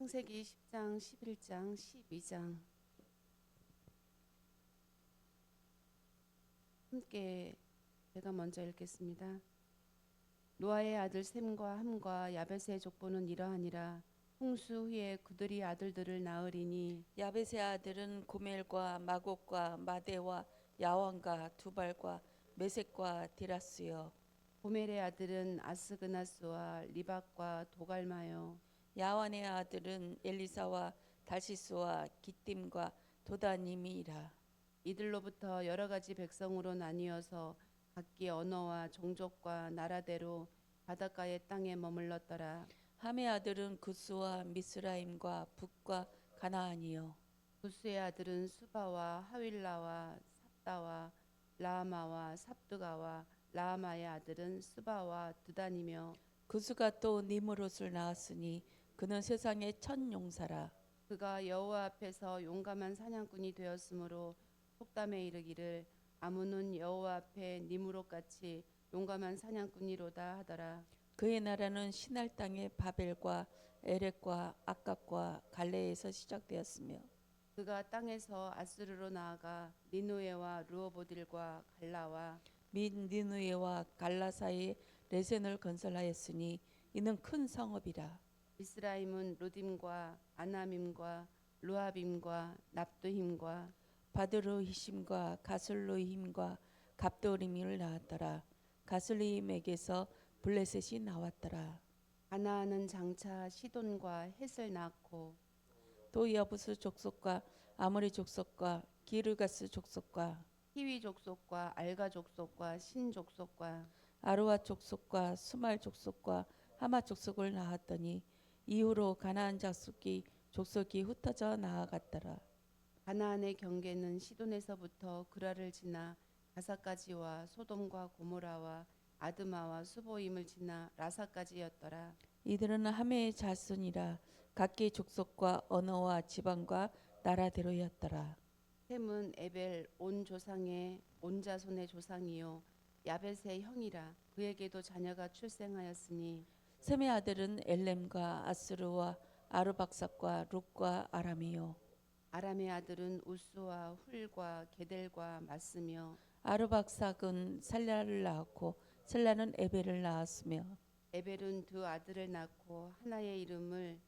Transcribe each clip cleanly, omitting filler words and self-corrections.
창세기 10장, 11장, 12장 함께 제가 먼저 읽겠습니다. 노아의 아들 셈과 함과 야벳의 족보는 이러하니라. 홍수 후에 그들이 아들들을 낳으리니 야벳의 아들은 고멜과 마곡과 마대와 야왕과 두발과 메섹과 디라스요. 고멜의 아들은 아스그나스와 리박과 도갈마요. 야완의 아들은 엘리사와 달시스와 기띔과 도다님이라. 이들로부터 여러 가지 백성으로 나뉘어서 각기 언어와 종족과 나라대로 바닷가의 땅에 머물렀더라. 함의 아들은 구스와 미스라임과 북과 가나안이요. 구스의 아들은 수바와 하윌라와 삽다와 라마와 삽두가와 라마의 아들은 스바와 드단이며 구스가 또 니므롯을 낳았으니 그는 세상의 첫 용사라. 그가 여호와 앞에서 용감한 사냥꾼이 되었으므로 속담에 이르기를 아문은 여호와 앞에 니무롯같이 용감한 사냥꾼이로다 하더라. 그의 나라는 신할 땅의 바벨과 에렉과 아깝과 갈레에서 시작되었으며 그가 땅에서 아스르로 나아가 니누에와 르호보딜과 갈라와 및 니누에와 갈라 사이에 레센을 건설하였으니 이는 큰 성읍이라. 미스라임은 루딤과 아나밈과 루아빔과 납두힘과 바드르히심과 가슬루힘과 갑도림을 낳았더라. 가슬리힘에게서 블레셋이 나왔더라. 가나안은 장차 시돈과 헷을 낳고 또 여부스 족속과 아모리 족속과 기르가스 족속과 히위 족속과 알가 족속과 신 족속과 아르와 족속과 수말 족속과 하마 족속을 낳았더니 이후로 가나안 족속이 흩어져 나아갔더라. 가나안의 경계는 시돈에서부터 그라를 지나 가사까지와 소돔과 고모라와 아드마와 수보임을 지나 라사까지였더라. 이들은 하메의 자손이라 각기 족속과 언어와 지방과 나라대로였더라. 셈은 에벨 온 조상의 온 자손의 조상이요 야벳의 형이라. 그에게도 자녀가 출생하였으니 셈의 아들은 엘렘과 아스르와 아르박삭과 룩과 아람이요. 아람의 아들은 우스와 훌과 게델과 마스며 아르박삭은 살라를 낳았고 살라는 에벨을 낳았으며 에벨은 두 아들을 낳고 하나의 이름을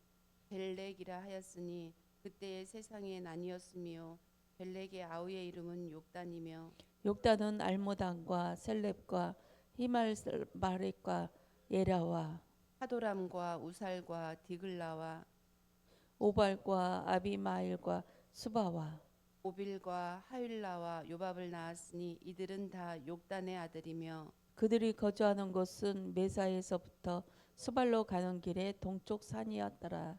벨렉이라 하였으니 그때의 세상에 나뉘었으며 벨렉의 아우의 이름은 욕단이며 욕단은 알모단과 셀렙과 히말바렉과 예라와 하도람과 우살과 디글라와 오발과 아비마일과 수바와 오빌과 하윌라와 요밥을 낳았으니 이들은 다 욕단의 아들이며 그들이 거주하는 곳은 메사에서부터 수발로 가는 길의 동쪽 산이었더라.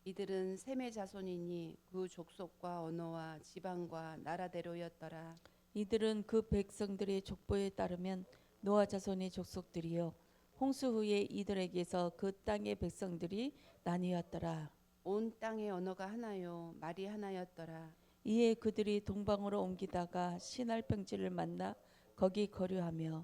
이들은 셈의 자손이니 그 족속과 언어와 지방과 나라대로였더라. 이들은 그 백성들의 족보에 따르면 노아 자손의 족속들이요 홍수 후에 이들에게서 그 땅의 백성들이 나뉘었더라. 온 땅의 언어가 하나요 말이 하나였더라. 이에 그들이 동방으로 옮기다가 신할 평지를 만나 거기 거류하며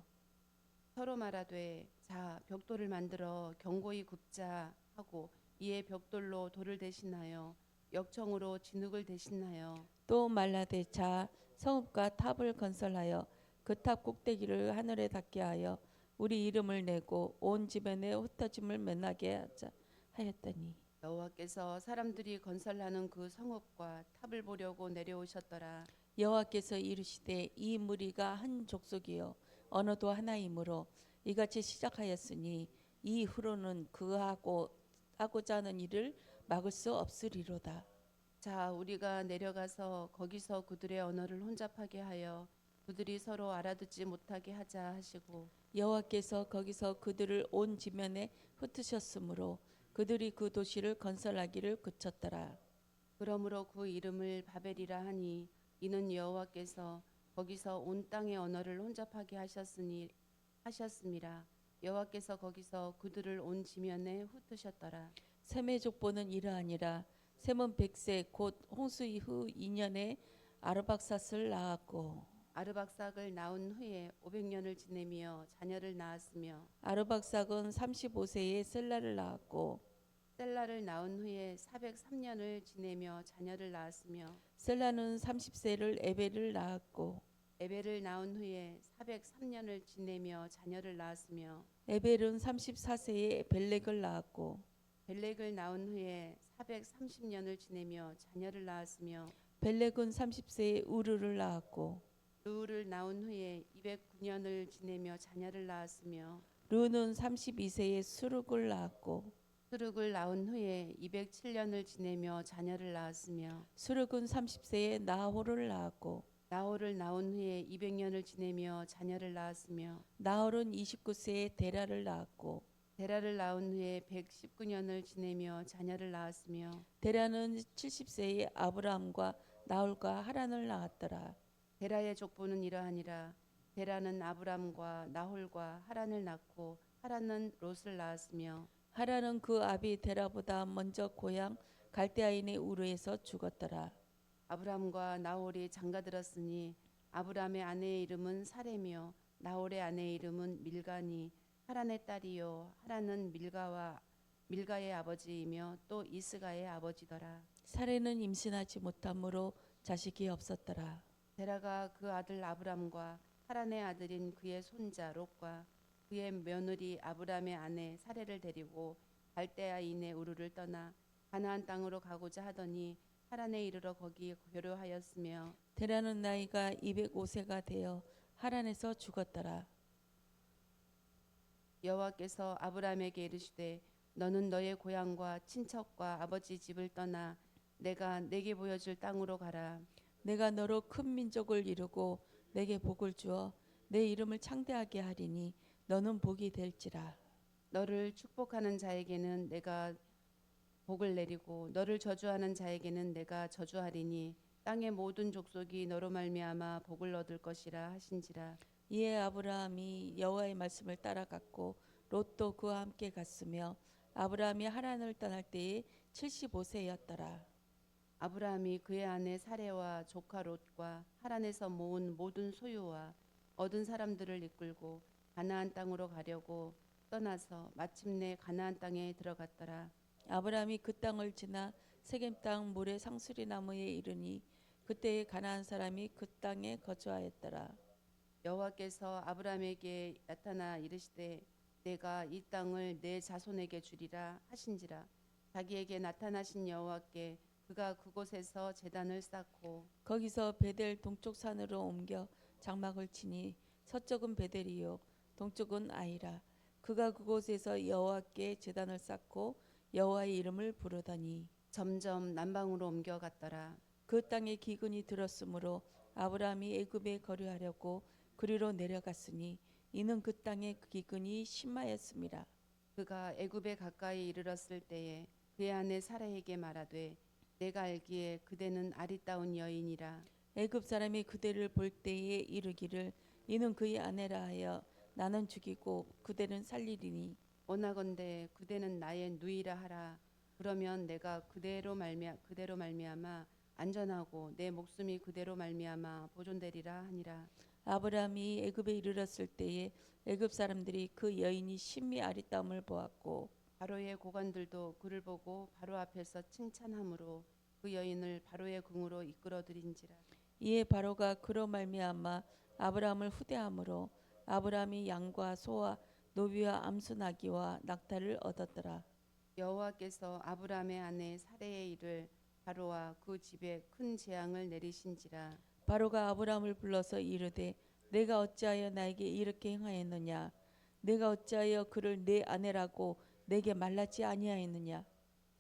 서로 말하되 자 벽돌을 만들어 견고히 굽자 하고 이에 벽돌로 돌을 대신하여 역청으로 진흙을 대신하여 또 말라되 자 성읍과 탑을 건설하여 그 탑 꼭대기를 하늘에 닿게 하여 우리 이름을 내고 온 지면에 흩어짐을 면하게 하자 하였더니 여호와께서 사람들이 건설하는 그 성읍과 탑을 보려고 내려오셨더라. 여호와께서 이르시되 이 무리가 한 족속이요 언어도 하나이므로 이같이 시작하였으니 이후로는 하고자 하는 일을 막을 수 없으리로다. 자 우리가 내려가서 거기서 그들의 언어를 혼잡하게 하여 그들이 서로 알아듣지 못하게 하자 하시고 여호와께서 거기서 그들을 온 지면에 흩으셨으므로 그들이 그 도시를 건설하기를 그쳤더라. 그러므로 그 이름을 바벨이라 하니 이는 여호와께서 거기서 온 땅의 언어를 혼잡하게 하셨음이라. 여호와께서 거기서 그들을 온 지면에 흩으셨더라. 셈의 족보는 이러하니라. 셈은 100세 곧 홍수 이후 2년에 아르박삿을 낳았고 아르박삭을 낳은 후에 500년을 지내며 자녀를 낳았으며 아르박삭은 35세에 셀라를 낳았고 셀라를 낳은 후에 403년을 지내며 자녀를 낳았으며 셀라는 30세를 에벨을 낳았고 에벨을 낳은 후에 403년을 지내며 자녀를 낳았으며 에벨은 34세에 벨렉을 낳았고 벨렉을 낳은 후에 430년을 지내며 자녀를 낳았으며 벨렉은 30세에 우르를 낳았고 루를 낳은 후에 209년을 지내며 자녀를 낳았으며 르는 32세에 수룩을 낳았고 수룩을 낳은 후에 207년을 지내며 자녀를 낳았으며 수룩은 30세에 나홀을 낳았고 나홀을 낳은 후에 200년을 지내며 자녀를 낳았으며 나홀은 29세에 데라를 낳았고 데라를 낳은 후에 119년을 지내며 자녀를 낳았으며 데라는 70세에 아브라함과 나홀과 하란을 낳았더라. 데라의 족보는 이러하니라. 데라는 아브람과 나홀과 하란을 낳고 하란은 롯을 낳았으며 하란은 그 아비 데라보다 먼저 고향 갈대아인의 우르에서 죽었더라. 아브람과 나홀이 장가들었으니 아브람의 아내의 이름은 사레며 나홀의 아내의 이름은 밀가니 하란의 딸이요 하란은 밀가의 아버지이며 또 이스가의 아버지더라. 사레는 임신하지 못함으로 자식이 없었더라. 데라가 그 아들 아브람과 하란의 아들인 그의 손자 롯과 그의 며느리 아브람의 아내 사레를 데리고 갈대아인의 우르를 떠나 가나안 땅으로 가고자 하더니 하란에 이르러 거기 교류하였으며 데라는 나이가 205세가 되어 하란에서 죽었더라. 여호와께서 아브람에게 이르시되 너는 너의 고향과 친척과 아버지 집을 떠나 내가 내게 보여줄 땅으로 가라. 내가 너로 큰 민족을 이루고 내게 복을 주어 내 이름을 창대하게 하리니 너는 복이 될지라. 너를 축복하는 자에게는 내가 복을 내리고 너를 저주하는 자에게는 내가 저주하리니 땅의 모든 족속이 너로 말미암아 복을 얻을 것이라 하신지라. 이에 아브라함이 여호와의 말씀을 따라갔고 롯도 그와 함께 갔으며 아브라함이 하란을 떠날 때에 75세였더라. 아브라함이 그의 아내 사레와 조카 롯과 하란에서 모은 모든 소유와 얻은 사람들을 이끌고 가나안 땅으로 가려고 떠나서 마침내 가나안 땅에 들어갔더라. 아브라함이 그 땅을 지나 세겜 땅 모래 상수리 나무에 이르니 그때에 가나안 사람이 그 땅에 거주하였더라. 여호와께서 아브라함에게 나타나 이르시되 내가 이 땅을 내 자손에게 주리라 하신지라. 자기에게 나타나신 여호와께 그가 그곳에서 제단을 쌓고 거기서 베델 동쪽 산으로 옮겨 장막을 치니 서쪽은 베델이요 동쪽은 아이라. 그가 그곳에서 여호와께 제단을 쌓고 여호와의 이름을 부르더니 점점 남방으로 옮겨갔더라. 그 땅에 기근이 들었으므로 아브라함이 애굽에 거류하려고 그리로 내려갔으니 이는 그 땅에 기근이 심하였음이라. 그가 애굽에 가까이 이르렀을 때에 그의 아내 사라에게 말하되 내가 알기에 그대는 아리따운 여인이라. 애굽 사람이 그대를 볼 때에 이르기를 이는 그의 아내라 하여 나는 죽이고 그대는 살리리니 원하건대 그대는 나의 누이라 하라. 그러면 내가 그대로 말미암아 안전하고 내 목숨이 그대로 말미암아 보존되리라 하니라. 아브라함이 애굽에 이르렀을 때에 애굽 사람들이 그 여인이 심히 아리따움을 보았고 바로의 고관들도 그를 보고 바로 앞에서 칭찬함으로 그 여인을 바로의 궁으로 이끌어들인지라. 이에 바로가 그로 말미암아 아브라함을 후대함으로 아브라함이 양과 소와 노비와 암수 나귀와 낙타를 얻었더라. 여호와께서 아브라함의 아내 사레의 일을 바로와 그 집에 큰 재앙을 내리신지라. 바로가 아브라함을 불러서 이르되 내가 어찌하여 나에게 이렇게 행하였느냐 내가 어찌하여 그를 내 아내라고 내게 말하지 아니하였느냐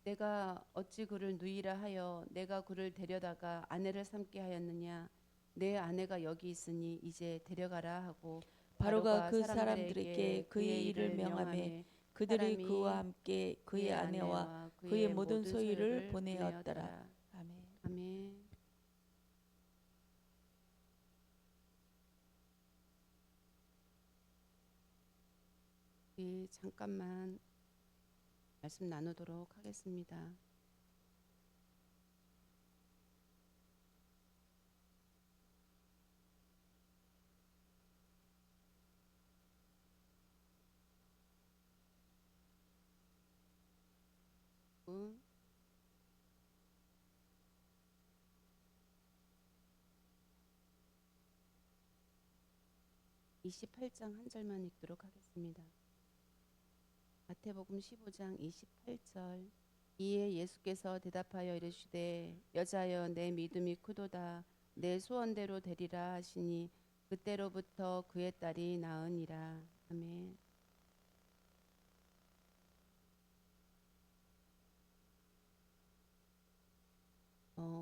내가 어찌 그를 누이라 하여 내가 그를 데려다가 아내를 삼게 하였느냐. 내 아내가 여기 있으니 이제 데려가라 하고 바로가 그 사람들에게 그의 일을 명하매 그들이 그와 함께 그의 아내와 그의 모든 소유를 보내었더라. 아멘. 아멘. 우리 잠깐만 말씀 나누도록 하겠습니다. 마태복음 28장 한 절만 읽도록 하겠습니다. 마태복음 15장 28절. 이에 예수께서 대답하여 이르시되 여자여 내 믿음이 크도다 내 소원대로 되리라 하시니 그때로부터 그의 딸이 나으니라. 아멘.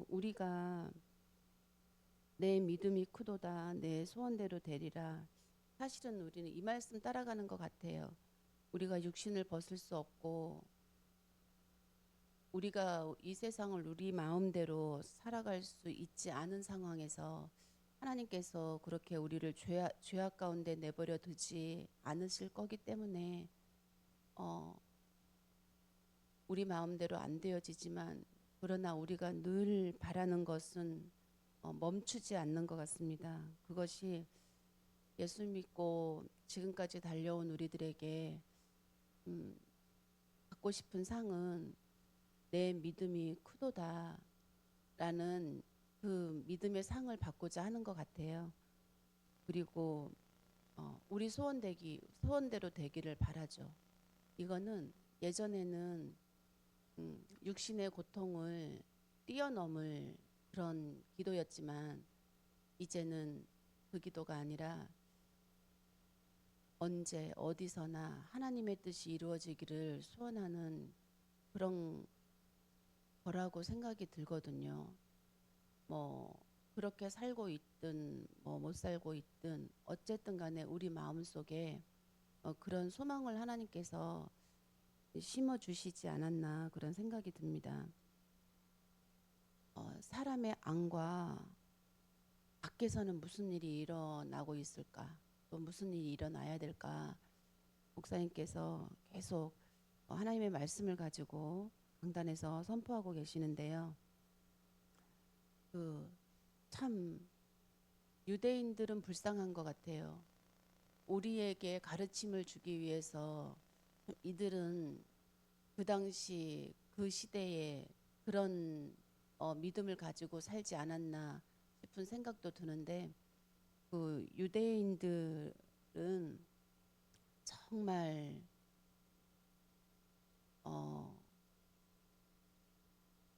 우리가 내 믿음이 크도다 내 소원대로 되리라. 사실은 우리는 이 말씀 따라가는 것 같아요. 우리가 육신을 벗을 수 없고 우리가 이 세상을 우리 마음대로 살아갈 수 있지 않은 상황에서 하나님께서 그렇게 우리를 죄악 가운데 내버려 두지 않으실 거기 때문에 우리 마음대로 안 되어지지만 그러나 우리가 늘 바라는 것은 멈추지 않는 것 같습니다. 그것이 예수 믿고 지금까지 달려온 우리들에게 받고 싶은 상은 내 믿음이 크도다 라는 그 믿음의 상을 받고자 하는 것 같아요. 그리고 우리 소원대로 되기를 바라죠. 이거는 예전에는 육신의 고통을 뛰어넘을 그런 기도였지만 이제는 그 기도가 아니라 언제 어디서나 하나님의 뜻이 이루어지기를 소원하는 그런 거라고 생각이 들거든요. 뭐 그렇게 살고 있든 뭐 못 살고 있든 어쨌든 간에 우리 마음속에 그런 소망을 하나님께서 심어 주시지 않았나 그런 생각이 듭니다. 사람의 안과 밖에서는 무슨 일이 일어나고 있을까? 또 무슨 일이 일어나야 될까? 목사님께서 계속 하나님의 말씀을 가지고 강단에서 선포하고 계시는데요. 참 유대인들은 불쌍한 것 같아요. 우리에게 가르침을 주기 위해서 이들은 그 당시 그 시대에 그런 믿음을 가지고 살지 않았나 싶은 생각도 드는데 그 유대인들은 정말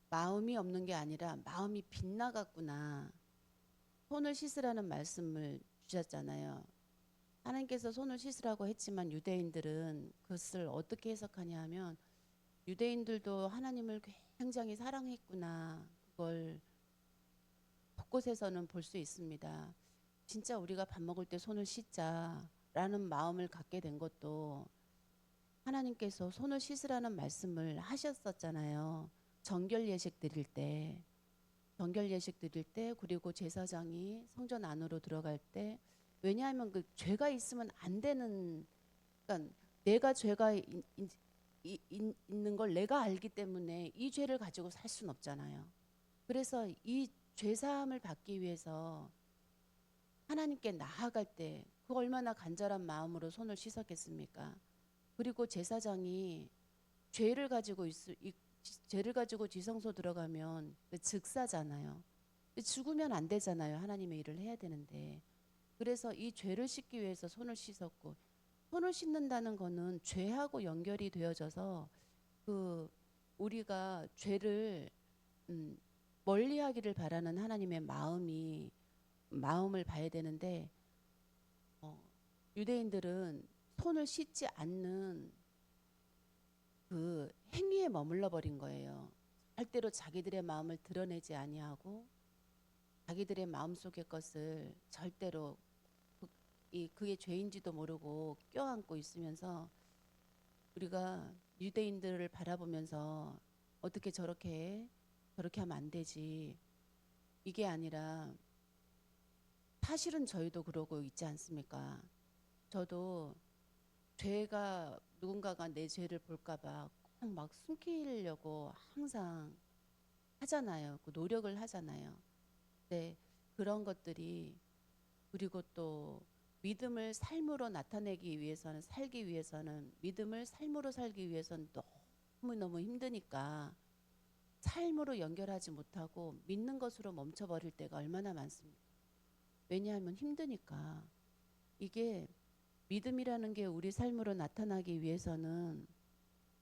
마음이 없는 게 아니라 마음이 빗나갔구나. 손을 씻으라는 말씀을 주셨잖아요. 하나님께서 손을 씻으라고 했지만 유대인들은 그것을 어떻게 해석하냐 하면 유대인들도 하나님을 굉장히 사랑했구나. 그걸 곳곳에서는 볼 수 있습니다. 진짜 우리가 밥 먹을 때 손을 씻자라는 마음을 갖게 된 것도 하나님께서 손을 씻으라는 말씀을 하셨었잖아요. 정결 예식 드릴 때 그리고 제사장이 성전 안으로 들어갈 때 왜냐하면 그 죄가 있으면 안 되는 그러니까 내가 죄가 있는 걸 내가 알기 때문에 이 죄를 가지고 살 수는 없잖아요. 그래서 이 죄사함을 받기 위해서 하나님께 나아갈 때 그 얼마나 간절한 마음으로 손을 씻었겠습니까? 그리고 제사장이 죄를 가지고 지성소 들어가면 즉사잖아요. 죽으면 안 되잖아요. 하나님의 일을 해야 되는데. 그래서 이 죄를 씻기 위해서 손을 씻었고 손을 씻는다는 거는 죄하고 연결이 되어져서 그 우리가 죄를 멀리하기를 바라는 하나님의 마음을 봐야 되는데 유대인들은 손을 씻지 않는 그 행위에 머물러 버린 거예요. 절대로 자기들의 마음을 드러내지 아니하고 자기들의 마음속의 것을 절대로 그게 죄인지도 모르고 껴안고 있으면서 우리가 유대인들을 바라보면서 어떻게 저렇게 하면 안 되지. 이게 아니라 사실은 저희도 그러고 있지 않습니까? 저도 누군가가 내 죄를 볼까봐 꼭 막 숨기려고 항상 하잖아요. 그 노력을 하잖아요. 네, 그런 것들이 그리고 또 믿음을 삶으로 살기 위해서는 믿음을 삶으로 살기 위해서는 너무너무 힘드니까 삶으로 연결하지 못하고 믿는 것으로 멈춰버릴 때가 얼마나 많습니까? 왜냐하면 힘드니까. 이게 믿음이라는 게 우리 삶으로 나타나기 위해서는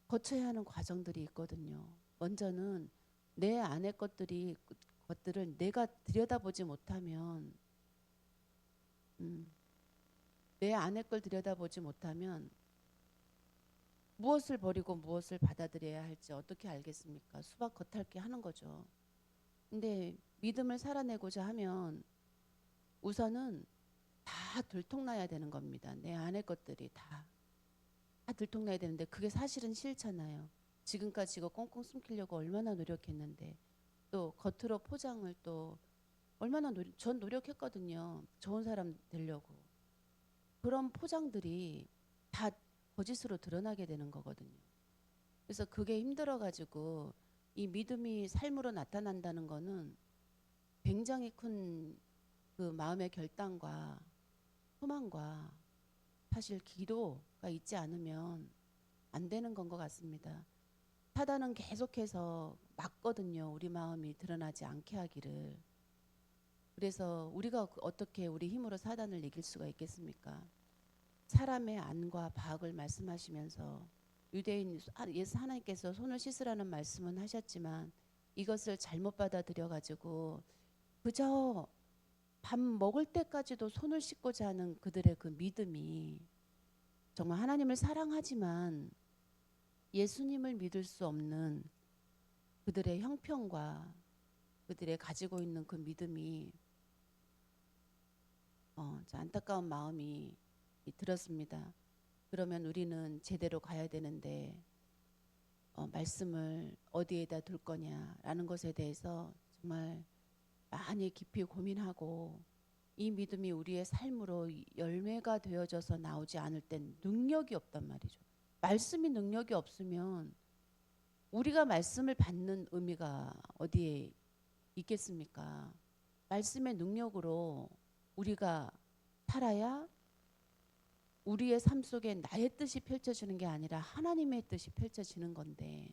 거쳐야 하는 과정들이 있거든요. 먼저는 내 안의 것들을 내가 들여다보지 못하면, 내 안의 걸 들여다보지 못하면 무엇을 버리고 무엇을 받아들여야 할지 어떻게 알겠습니까? 수박 겉핥기 하는 거죠. 근데 믿음을 살아내고자 하면 우선은 다 들통나야 되는 겁니다. 내 안의 것들이 다 들통나야 되는데 그게 사실은 싫잖아요. 지금까지 이거 꽁꽁 숨기려고 얼마나 노력했는데, 또 겉으로 포장을 또 전 노력했거든요. 좋은 사람 되려고. 그런 포장들이 다 거짓으로 드러나게 되는 거거든요. 그래서 그게 힘들어가지고 이 믿음이 삶으로 나타난다는 거는 굉장히 큰 그 마음의 결단과 소망과 사실 기도가 있지 않으면 안 되는 건 것 같습니다. 사단은 계속해서 막거든요. 우리 마음이 드러나지 않게 하기를. 그래서 우리가 어떻게 우리 힘으로 사단을 이길 수가 있겠습니까? 사람의 안과 바악을 말씀하시면서 유대인 예수 하나님께서 손을 씻으라는 말씀은 하셨지만 이것을 잘못 받아들여 가지고 그저 밥 먹을 때까지도 손을 씻고자 하는 그들의 그 믿음이, 정말 하나님을 사랑하지만 예수님을 믿을 수 없는 그들의 형편과 그들의 가지고 있는 그 믿음이 안타까운 마음이 들었습니다. 그러면 우리는 제대로 가야 되는데 말씀을 어디에다 둘 거냐라는 것에 대해서 정말 많이 깊이 고민하고, 이 믿음이 우리의 삶으로 열매가 되어져서 나오지 않을 땐 능력이 없단 말이죠. 말씀이 능력이 없으면 우리가 말씀을 받는 의미가 어디에 있겠습니까? 말씀의 능력으로 우리가 살아야 우리의 삶 속에 나의 뜻이 펼쳐지는 게 아니라 하나님의 뜻이 펼쳐지는 건데,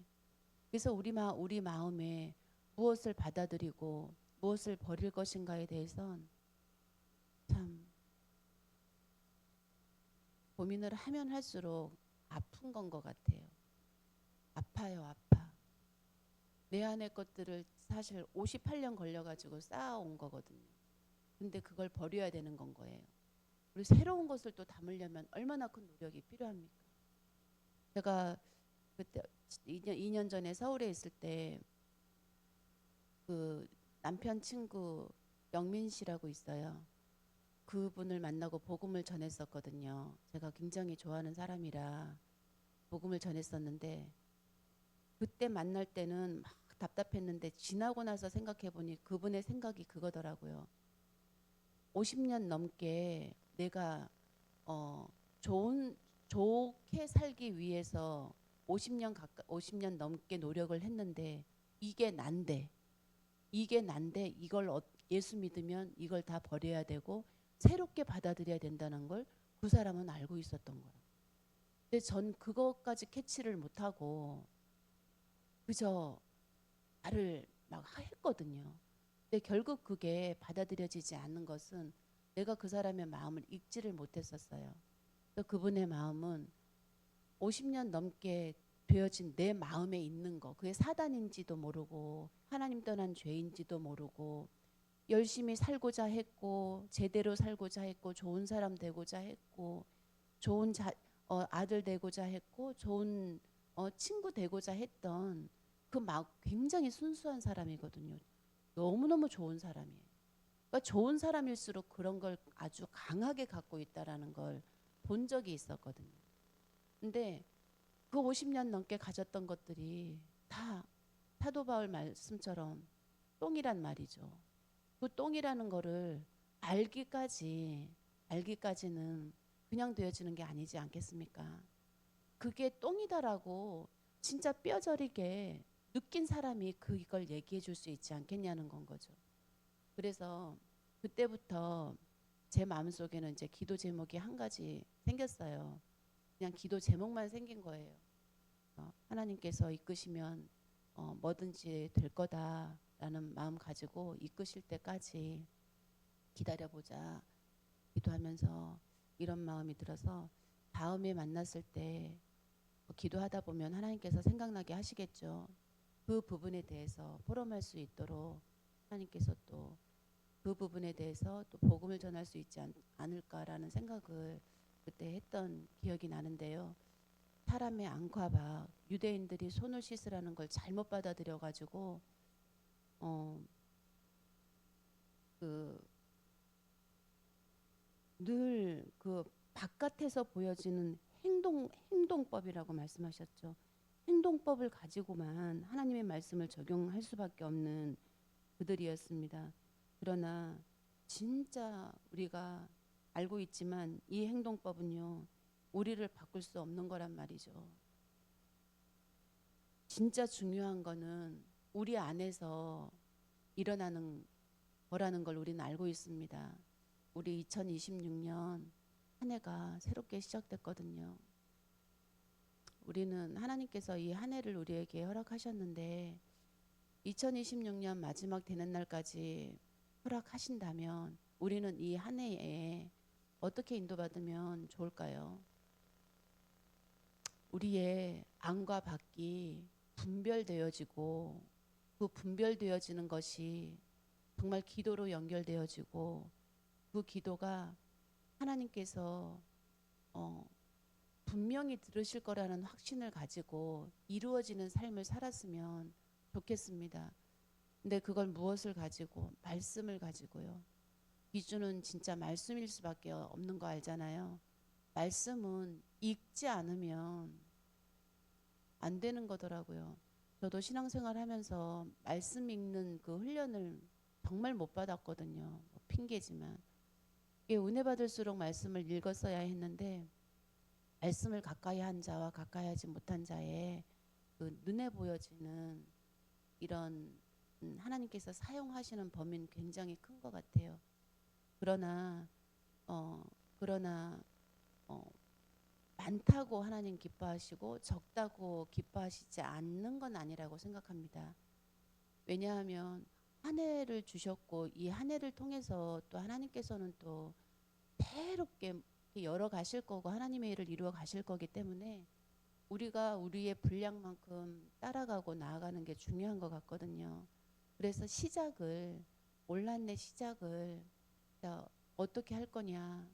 그래서 우리 마음에 무엇을 받아들이고 무엇을 버릴 것인가에 대해선 참 고민을 하면 할수록 아픈 건 것 같아요. 아파요, 아파. 내 안의 것들을 사실 58년 걸려가지고 쌓아온 거거든요. 근데 그걸 버려야 되는 건 거예요. 그리고 새로운 것을 또 담으려면 얼마나 큰 노력이 필요합니까? 제가 그때 2년 전에 서울에 있을 때 그 남편 친구 영민 씨라고 있어요. 그분을 만나고 복음을 전했었거든요. 제가 굉장히 좋아하는 사람이라 복음을 전했었는데, 그때 만날 때는 막 답답했는데 지나고 나서 생각해 보니 그분의 생각이 그거더라고요. 50년 넘게 내가 좋게 살기 위해서 50년 넘게 노력을 했는데 이게 난데 이걸 예수 믿으면 이걸 다 버려야 되고 새롭게 받아들여야 된다는 걸 그 사람은 알고 있었던 거예요. 근데 전 그것까지 캐치를 못하고 그저 말을 막 했거든요. 근데 결국 그게 받아들여지지 않는 것은 내가 그 사람의 마음을 읽지를 못했었어요. 또 그분의 마음은 50년 넘게 되어진 내 마음에 있는 거, 그게 사단인지도 모르고 하나님 떠난 죄인지도 모르고 열심히 살고자 했고 제대로 살고자 했고 좋은 사람 되고자 했고 좋은 아들 되고자 했고 좋은 친구 되고자 했던 그 굉장히 순수한 사람이거든요. 너무너무 좋은 사람이에요. 그러니까 좋은 사람일수록 그런 걸 아주 강하게 갖고 있다라는 걸 본 적이 있었거든요. 근데 그 50년 넘게 가졌던 것들이 다 사도 바울 말씀처럼 똥이란 말이죠. 그 똥이라는 거를 알기까지는 그냥 되어지는 게 아니지 않겠습니까? 그게 똥이다라고 진짜 뼈저리게 느낀 사람이 그걸 얘기해 줄 수 있지 않겠냐는 건 거죠. 그래서 그때부터 제 마음속에는 이제 기도 제목이 한 가지 생겼어요. 그냥 기도 제목만 생긴 거예요. 하나님께서 이끄시면 뭐든지 될 거다라는 마음 가지고 이끄실 때까지 기다려보자 기도하면서 이런 마음이 들어서 다음에 만났을 때 기도하다 보면 하나님께서 생각나게 하시겠죠. 그 부분에 대해서 포럼할 수 있도록 하나님께서 또 그 부분에 대해서 또 복음을 전할 수 있지 않을까라는 생각을 그때 했던 기억이 나는데요. 사람의 앙과박 유대인들이 손을 씻으라는 걸 잘못 받아들여 가지고 늘 그 바깥에서 보여지는 행동법이라고 말씀하셨죠. 행동법을 가지고만 하나님의 말씀을 적용할 수밖에 없는 그들이었습니다. 그러나 진짜 우리가 알고 있지만 이 행동법은요, 우리를 바꿀 수 없는 거란 말이죠. 진짜 중요한 거는 우리 안에서 일어나는 거라는 걸 우리는 알고 있습니다. 우리 2026년 한 해가 새롭게 시작됐거든요. 우리는 하나님께서 이 한 해를 우리에게 허락하셨는데 2026년 마지막 되는 날까지 허락하신다면 우리는 이 한 해에 어떻게 인도받으면 좋을까요? 우리의 안과 밖이 분별되어지고 그 분별되어지는 것이 정말 기도로 연결되어지고 그 기도가 하나님께서 분명히 들으실 거라는 확신을 가지고 이루어지는 삶을 살았으면 좋겠습니다. 근데 그걸 무엇을 가지고? 말씀을 가지고요. 기준은 진짜 말씀일 수밖에 없는 거 알잖아요. 말씀은 읽지 않으면 안 되는 거더라고요. 저도 신앙생활 하면서 말씀 읽는 그 훈련을 정말 못 받았거든요. 뭐 핑계지만. 이게 은혜 받을수록 말씀을 읽었어야 했는데 말씀을 가까이 한 자와 가까이 하지 못한 자의 그 눈에 보여지는 이런 하나님께서 사용하시는 범위는 굉장히 큰 것 같아요. 그러나 많다고 하나님 기뻐하시고 적다고 기뻐하시지 않는 건 아니라고 생각합니다. 왜냐하면 한 해를 주셨고 이 한 해를 통해서 또 하나님께서는 또 새롭게 열어 가실 거고 하나님의 일을 이루어 가실 거기 때문에 우리가 우리의 분량만큼 따라가고 나아가는 게 중요한 것 같거든요. 그래서 올 한 해 시작을 어떻게 할 거냐,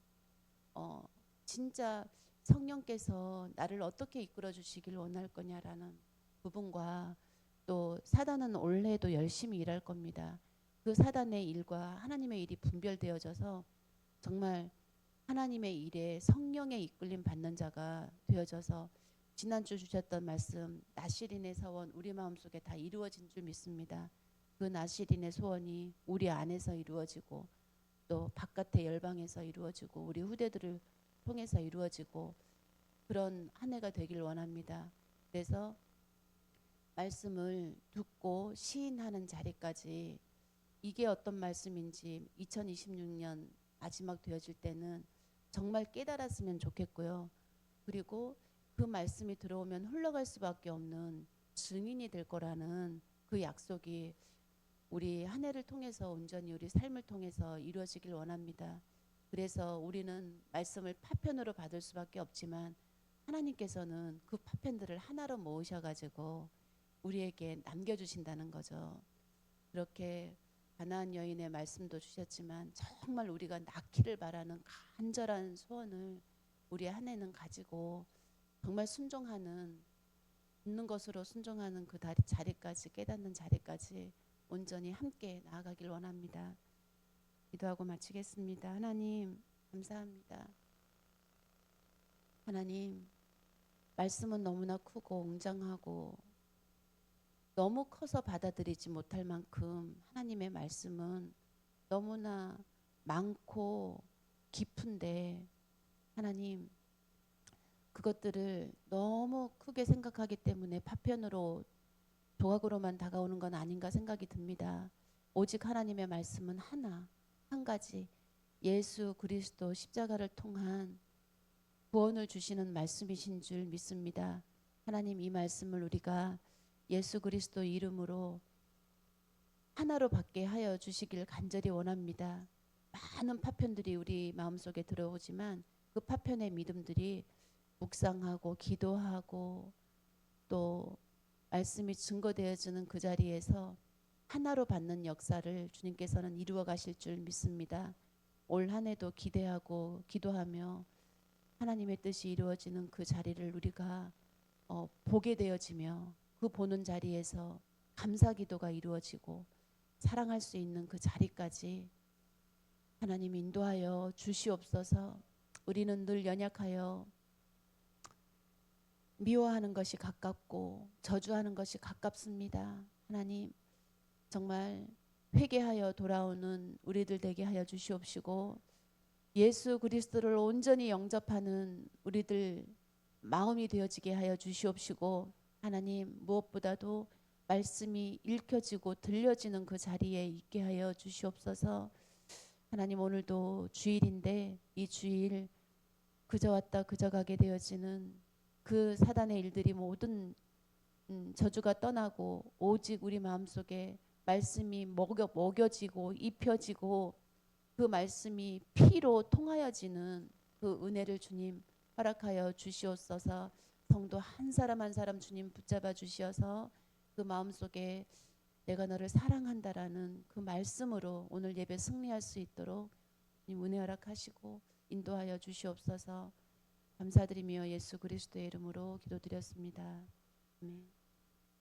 진짜 성령께서 나를 어떻게 이끌어 주시길 원할 거냐라는 부분과 또 사단은 올해도 열심히 일할 겁니다. 그 사단의 일과 하나님의 일이 분별되어져서 정말 하나님의 일에 성령의 이끌림 받는 자가 되어져서 지난주 주셨던 말씀 나실인의 서원 우리 마음속에 다 이루어진 줄 믿습니다. 그 나실인의 소원이 우리 안에서 이루어지고 또 바깥의 열방에서 이루어지고 우리 후대들을 통해서 이루어지고 그런 한 해가 되길 원합니다. 그래서 말씀을 듣고 시인하는 자리까지 이게 어떤 말씀인지 2026년 마지막 되어질 때는 정말 깨달았으면 좋겠고요. 그리고 그 말씀이 들어오면 흘러갈 수밖에 없는 증인이 될 거라는 그 약속이 우리 한 해를 통해서 온전히 우리 삶을 통해서 이루어지길 원합니다. 그래서 우리는 말씀을 파편으로 받을 수밖에 없지만 하나님께서는 그 파편들을 하나로 모으셔가지고 우리에게 남겨주신다는 거죠. 그렇게 가나안 여인의 말씀도 주셨지만 정말 우리가 낳기를 바라는 간절한 소원을 우리 한 해는 가지고 정말 순종하는 듣는 것으로 순종하는 그 자리까지 깨닫는 자리까지 온전히 함께 나아가길 원합니다. 기도하고 마치겠습니다. 하나님 감사합니다. 하나님 말씀은 너무나 크고 웅장하고 너무 커서 받아들이지 못할 만큼 하나님의 말씀은 너무나 많고 깊은데 하나님 그것들을 너무 크게 생각하기 때문에 파편으로 조각으로만 다가오는 건 아닌가 생각이 듭니다. 오직 하나님의 말씀은 한 가지 예수 그리스도 십자가를 통한 구원을 주시는 말씀이신 줄 믿습니다. 하나님, 이 말씀을 우리가 예수 그리스도 이름으로 하나로 받게 하여 주시길 간절히 원합니다. 많은 파편들이 우리 마음속에 들어오지만 그 파편의 믿음들이 묵상하고 기도하고 또 말씀이 증거되어지는 그 자리에서 하나로 받는 역사를 주님께서는 이루어 가실 줄 믿습니다. 올 한 해도 기대하고 기도하며 하나님의 뜻이 이루어지는 그 자리를 우리가 보게 되어지며 그 보는 자리에서 감사 기도가 이루어지고 사랑할 수 있는 그 자리까지 하나님 인도하여 주시옵소서. 우리는 늘 연약하여 미워하는 것이 가깝고 저주하는 것이 가깝습니다. 하나님, 정말 회개하여 돌아오는 우리들 되게 하여 주시옵시고 예수 그리스도를 온전히 영접하는 우리들 마음이 되어지게 하여 주시옵시고 하나님, 무엇보다도 말씀이 읽혀지고 들려지는 그 자리에 있게 하여 주시옵소서. 하나님, 오늘도 주일인데 이 주일 그저 왔다 그저 가게 되어지는 그 사단의 일들이 모든 저주가 떠나고 오직 우리 마음속에 말씀이 먹여지고 입혀지고 그 말씀이 피로 통하여지는 그 은혜를 주님 허락하여 주시옵소서. 성도 한 사람 한 사람 주님 붙잡아 주시어서 그 마음속에 내가 너를 사랑한다라는 그 말씀으로 오늘 예배 승리할 수 있도록 주님 은혜 허락하시고 인도하여 주시옵소서. 감사드리며 예수 그리스도의 이름으로 기도드렸습니다. 아멘.